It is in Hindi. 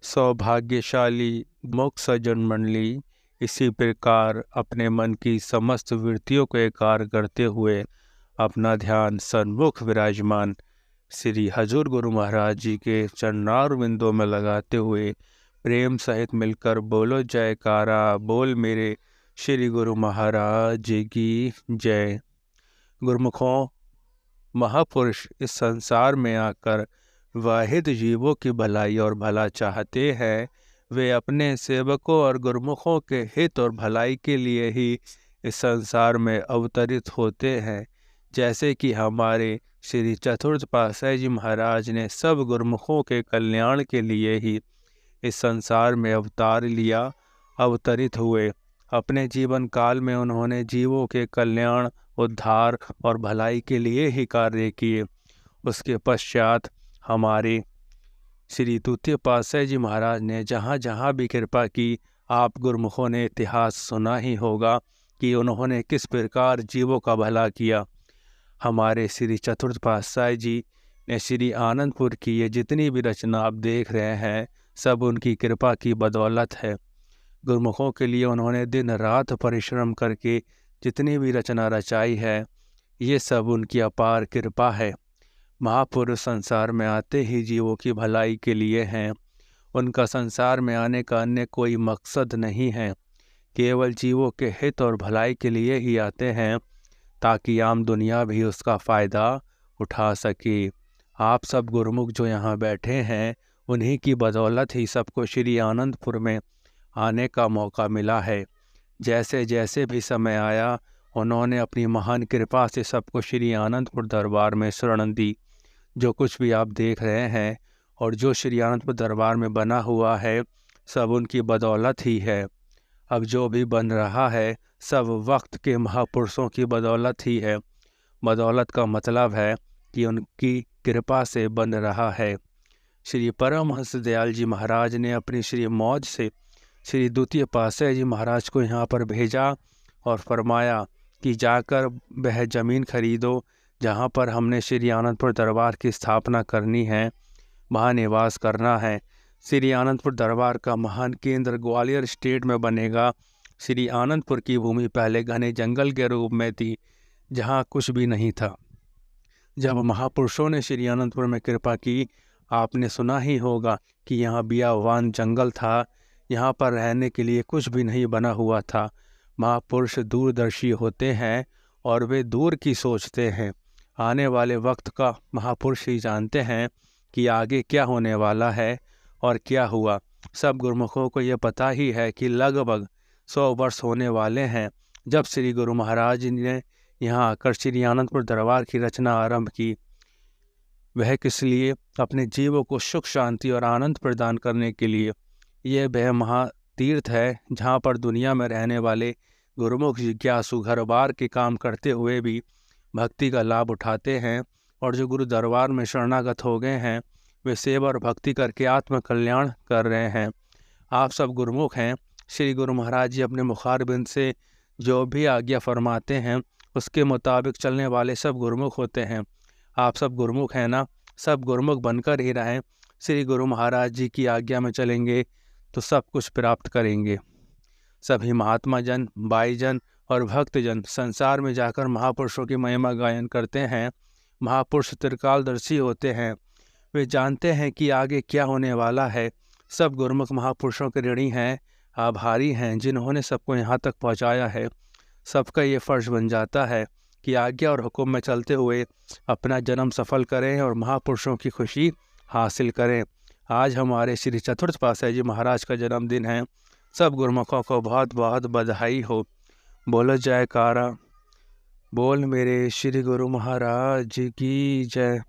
सौभाग्यशाली मुख सज्जन मंडली इसी प्रकार अपने मन की समस्त वृत्तियों को एकार करते हुए अपना ध्यान सन्मुख विराजमान श्री हजूर गुरु महाराज जी के चरणार बिंदों में लगाते हुए प्रेम सहित मिलकर बोलो जयकारा बोल मेरे श्री गुरु महाराज जी की जय। गुरुमुखों, महापुरुष इस संसार में आकर वाहिद जीवों की भलाई और भला चाहते हैं। वे अपने सेवकों और गुरुमुखों के हित और भलाई के लिए ही इस संसार में अवतरित होते हैं। जैसे कि हमारे श्री चतुर्थ पातशाही जी महाराज ने सब गुरुमुखों के कल्याण के लिए ही इस संसार में अवतार लिया, अवतरित हुए। अपने जीवन काल में उन्होंने जीवों के कल्याण, उद्धार और भलाई के लिए ही कार्य किए। उसके पश्चात हमारे श्री द्वितीय पातशाही जी महाराज ने जहाँ जहाँ भी कृपा की, आप गुरुमुखों ने इतिहास सुना ही होगा कि उन्होंने किस प्रकार जीवों का भला किया। हमारे श्री चतुर्थ पातशाही जी ने श्री आनंदपुर की ये जितनी भी रचना आप देख रहे हैं, सब उनकी कृपा की बदौलत है। गुरुमुखों के लिए उन्होंने दिन रात परिश्रम करके जितनी भी रचना रचाई है, ये सब उनकी अपार कृपा है। महापुरुष संसार में आते ही जीवों की भलाई के लिए हैं। उनका संसार में आने का अन्य कोई मकसद नहीं है, केवल जीवों के हित और भलाई के लिए ही आते हैं, ताकि आम दुनिया भी उसका फ़ायदा उठा सके। आप सब गुरुमुख जो यहाँ बैठे हैं, उन्हीं की बदौलत ही सबको श्री आनंदपुर में आने का मौका मिला है। जैसे जैसे भी समय आया, उन्होंने अपनी महान कृपा से सबको श्री आनंदपुर दरबार में शरण दी। जो कुछ भी आप देख रहे हैं और जो श्री आनंदपुर दरबार में बना हुआ है, सब उनकी बदौलत ही है। अब जो भी बन रहा है, सब वक्त के महापुरुषों की बदौलत ही है। बदौलत का मतलब है कि उनकी कृपा से बन रहा है। श्री परमहंस दयाल जी महाराज ने अपनी श्री मौज से श्री द्वितीय पातशाही जी महाराज को यहाँ पर भेजा और फरमाया कि जाकर वह ज़मीन खरीदो जहाँ पर हमने श्री आनंदपुर दरबार की स्थापना करनी है, वहाँ निवास करना है। श्री आनंदपुर दरबार का महान केंद्र ग्वालियर स्टेट में बनेगा। श्री आनंदपुर की भूमि पहले घने जंगल के रूप में थी, जहाँ कुछ भी नहीं था। जब महापुरुषों ने श्री आनंदपुर में कृपा की, आपने सुना ही होगा कि यहाँ बियावान जंगल था, यहाँ पर रहने के लिए कुछ भी नहीं बना हुआ था। महापुरुष दूरदर्शी होते हैं और वे दूर की सोचते हैं। आने वाले वक्त का महापुरुष ही जानते हैं कि आगे क्या होने वाला है और क्या हुआ। सब गुरुमुखों को ये पता ही है कि लगभग 100 वर्ष होने वाले हैं जब श्री गुरु महाराज ने यहाँ आकर श्री आनंदपुर दरबार की रचना आरंभ की। वह किस लिए? अपने जीवों को सुख, शांति और आनंद प्रदान करने के लिए। यह वह महातीर्थ है जहाँ पर दुनिया में रहने वाले गुरुमुख जिज्ञासु घर बार के काम करते हुए भी भक्ति का लाभ उठाते हैं, और जो गुरु दरबार में शरणागत हो गए हैं, वे सेवा और भक्ति करके आत्म कल्याण कर रहे हैं। आप सब गुरुमुख हैं। श्री गुरु महाराज जी अपने मुखारबिंद से जो भी आज्ञा फरमाते हैं, उसके मुताबिक चलने वाले सब गुरुमुख होते हैं। आप सब गुरुमुख हैं ना? सब गुरुमुख बनकर ही रहें। श्री गुरु महाराज जी की आज्ञा में चलेंगे तो सब कुछ प्राप्त करेंगे। सभी महात्मा जन, भाईजन और भक्तजन संसार में जाकर महापुरुषों की महिमा गायन करते हैं। महापुरुष त्रिकालदर्शी होते हैं। वे जानते हैं कि आगे क्या होने वाला है। सब गुरुमुख महापुरुषों के ऋणी हैं, आभारी हैं, जिन्होंने सबको यहाँ तक पहुँचाया है। सबका ये फर्ज बन जाता है कि आज्ञा और हुक्म में चलते हुए अपना जन्म सफल करें और महापुरुषों की खुशी हासिल करें। आज हमारे श्री चतुर्थ पातशाही जी महाराज का जन्मदिन है। सब गुरुमुखों को बहुत बहुत बधाई हो। बोलो जयकारा, बोल मेरे श्री गुरु महाराज जी की जय।